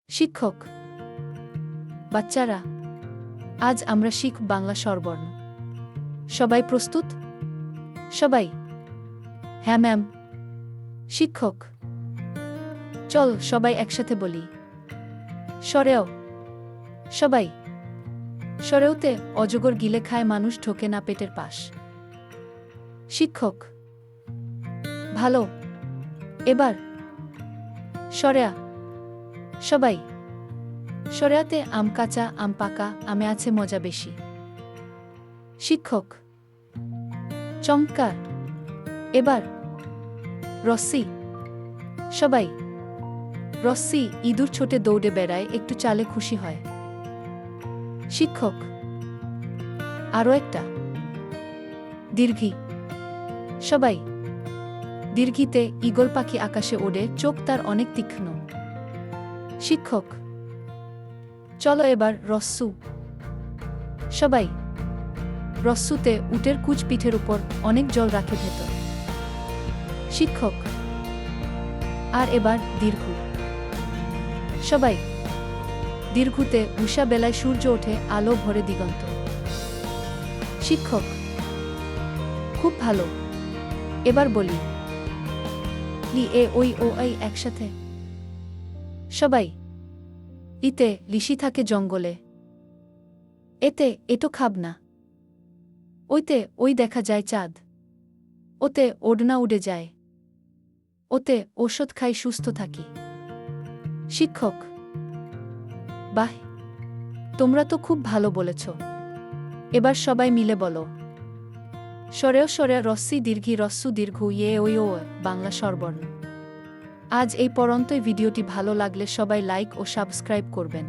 শিক্ষক বাচ্চারা, আজ আমরা শিখব বাংলা স্বরবর্ণ। সবাই প্রস্তুত? সবাই? হ্যাঁ ম্যাম। শিক্ষক, চল সবাই একসাথে বলি। সরেও। সবাই। সরেওতে অজগর গিলে খায়, মানুষ ঢোকে না পেটের পাশ। শিক্ষক, ভালো। এবার সরেয়া। সবাই। সরেয়াতে আম কাঁচা, আম পাকা, আমে আছে মজা বেশি। শিক্ষক, চমৎকার। এবার রস্সি। সবাই। রস্সি, ইঁদুর ছোটে দৌড়ে বেড়ায়, একটু চালে খুশি হয়। শিক্ষক, আরও একটা। দীর্ঘি। সবাই। দীর্ঘিতে ঈগল পাখি আকাশে ওড়ে, চোখ তার অনেক তীক্ষ্ণ। শিক্ষক, চলো এবার রস্সু। সবাই। রস্সুতে উটের কুচ পিঠের উপর, অনেক জল রাখে ভেতর। শিক্ষক, আর এবার দীর্ঘু। সবাই। দীর্ঘুতে উষা বেলায় সূর্য ওঠে, আলো ভরে দিগন্ত। শিক্ষক, খুব ভালো। এবার বলি লি, এ, ওই, ও, আই একসাথে। সবাই। ইতে লিসি থাকে জঙ্গলে। এতে এটো খাব না। ওইতে ওই দেখা যায় চাঁদ। ওতে ওড়না উড়ে যায়। ওতে ওষুধ খাই, সুস্থ থাকি। শিক্ষক, বাহ, তোমরা তো খুব ভালো বলেছ। এবার সবাই মিলে বলো সরেও সরে রস্সি দীর্ঘি রস্সু দীর্ঘ ইয়ে ওই ও বাংলা স্বরবর্ণ। আজ এই পর্যন্তই। ভিডিওটি ভালো লাগলে সবাই লাইক ও সাবস্ক্রাইব করবেন।